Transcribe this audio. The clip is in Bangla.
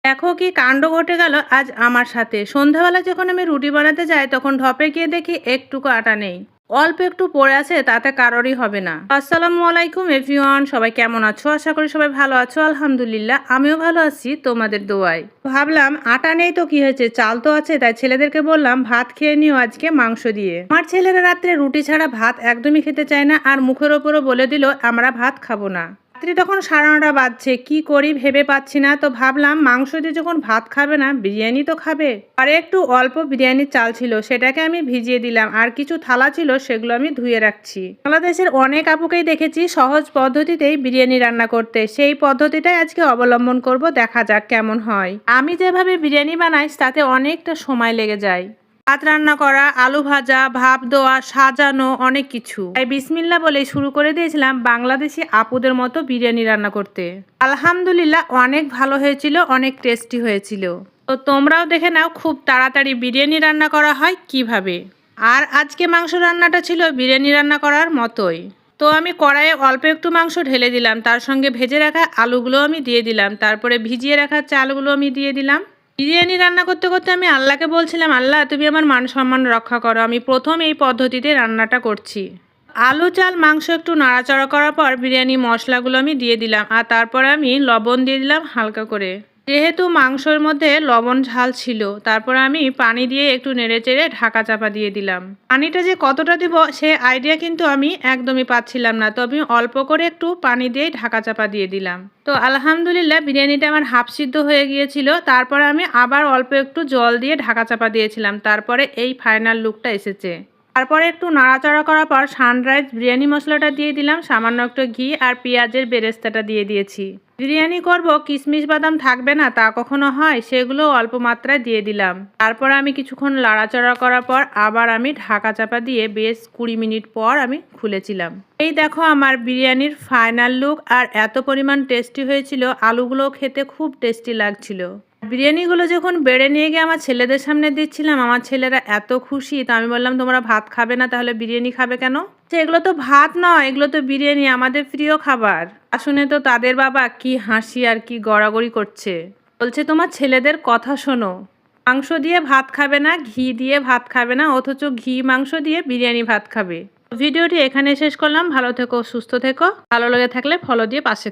দেখো কি কাণ্ড ঘটে গেল আজ আমার সাথে। সন্ধ্যাবেলা যখন আমি রুটি বানাতে যাই তখন ঢপে গিয়ে দেখি একটুকু আটা নেই, অল্প একটু পড়ে আছে, তাতে কারোরই হবে না। আসসালামু আলাইকুম এভরিওয়ান, সবাই কেমন আছো? আশা করি সবাই ভালো আছো। আলহামদুলিল্লাহ আমিও ভালো আছি তোমাদের দোয়ায়। ভাবলাম আটা নেই তো কি হয়েছে, চাল তো আছে, তাই ছেলেদেরকে বললাম ভাত খেয়ে নিও আজকে মাংস দিয়ে। আমার ছেলেরা রাত্রে রুটি ছাড়া ভাত একদমই খেতে চায় না, আর মুখের ওপরও বলে দিল আমরা ভাত খাবো না। রাত্রি তখন 9:30 বাজছে, কি করি ভেবে পাচ্ছি না। তো ভাবলাম মাংস দিয়ে যখন ভাত খাবে না, বিরিয়ানি তো খাবে। আর একটু অল্প বিরিয়ানির চাল ছিল, সেটাকে আমি ভিজিয়ে দিলাম, আর কিছু থালা ছিল সেগুলো আমি ধুয়ে রাখছি। বাংলাদেশের অনেক আপুকেই দেখেছি সহজ পদ্ধতিতেই বিরিয়ানি রান্না করতে, সেই পদ্ধতিটাই আজকে অবলম্বন করব, দেখা যাক কেমন হয়। আমি যেভাবে বিরিয়ানি বানাই তাতে অনেকটা সময় লেগে যায়। ভাত রান্না করা, আলু ভাজা, ভাপ দেওয়া, সাজানো, অনেক কিছু। তাই বিসমিল্লাহ বলে শুরু করে দিয়েছিলাম বাংলাদেশি আপুদের মতো বিরিয়ানি রান্না করতে। আলহামদুলিল্লাহ অনেক ভালো হয়েছিল, অনেক টেস্টি হয়েছিল। তো তোমরাও দেখে নাও খুব তাড়াতাড়ি বিরিয়ানি রান্না করা হয় কিভাবে। আর আজকে মাংস রান্নাটা ছিল বিরিয়ানি রান্না করার মতোই। তো আমি কড়াইয়ে অল্প একটু মাংস ঢেলে দিলাম, তার সঙ্গে ভেজে রাখা আলুগুলো আমি দিয়ে দিলাম, তারপরে ভিজিয়ে রাখা চালগুলো আমি দিয়ে দিলাম। বিরিয়ানি রান্না করতে করতে আমি আল্লাহকে বলছিলাম, আল্লাহ তুমি আমার মান সম্মান রক্ষা করো, আমি প্রথম এই পদ্ধতিতে রান্নাটা করছি। আলু চাল মাংস একটু নাড়াচাড়া করার পর বিরিয়ানি মশলাগুলো আমি দিয়ে দিলাম, আর তারপরে আমি লবণ দিয়ে দিলাম হালকা করে। যেহেতু মাংসের মধ্যে লবণ ঝাল ছিল, তারপর আমি পানি দিয়ে একটু নেড়েচেড়ে ঢাকা চাপা দিয়ে দিলাম। পানিটা যে কতটা দিব সে আইডিয়া কিন্তু আমি একদমই পাচ্ছিলাম না, তো আমি অল্প করে একটু পানি দিয়ে ঢাকা চাপা দিয়ে দিলাম। তো আলহামদুলিল্লাহ বিরিয়ানিটা আমার হাফ সিদ্ধ হয়ে গিয়েছিল, তারপরে আমি আবার অল্প একটু জল দিয়ে ঢাকা চাপা দিয়েছিলাম, তারপরে এই ফাইনাল লুকটা এসেছে। তারপরে একটু নাড়াচাড়া করার পর সানরাইজ বিরিয়ানি মশলাটা দিয়ে দিলাম, সামান্য একটু ঘি আর পেঁয়াজের বেরেস্তাটা দিয়ে দিয়েছি। বিরিয়ানি করব, কিশমিশ বাদাম থাকবে না তা কখনো হয়, সেগুলো অল্প মাত্রায় দিয়ে দিলাম। তারপর আমি কিছুক্ষণ নাড়াচাড়া করার পর আবার আমি ঢাকা চাপা দিয়ে বেশ 20 মিনিট পর আমি খুলেছিলাম। এই দেখো আমার বিরিয়ানির ফাইনাল লুক, আর এত পরিমাণ টেস্টি হয়েছিল, আলুগুলো খেতে খুব টেস্টি লাগছিল। বিরিয়ানিগুলো যখন বেড়ে নিয়ে গিয়ে আমার ছেলেদের সামনে দিচ্ছিলাম, আমার ছেলেরা এত খুশি। তো আমি বললাম তোমরা ভাত খাবে না, তাহলে বিরিয়ানি খাবে কেন? এগুলো তো ভাত নয়, এগুলো তো বিরিয়ানি, আমাদের প্রিয় খাবার। শুনে তো তাদের বাবা কি হাসি আর কি গড়াগড়ি করছে। বলছে তোমার ছেলেদের কথা শোনো, মাংস দিয়ে ভাত খাবে না, ঘি দিয়ে ভাত খাবে না, অথচ ঘি মাংস দিয়ে বিরিয়ানি ভাত খাবে। ভিডিওটি এখানে শেষ করলাম। ভালো থেকো, সুস্থ থেকো, ভালো লেগে থাকলে ফলো দিয়ে পাশে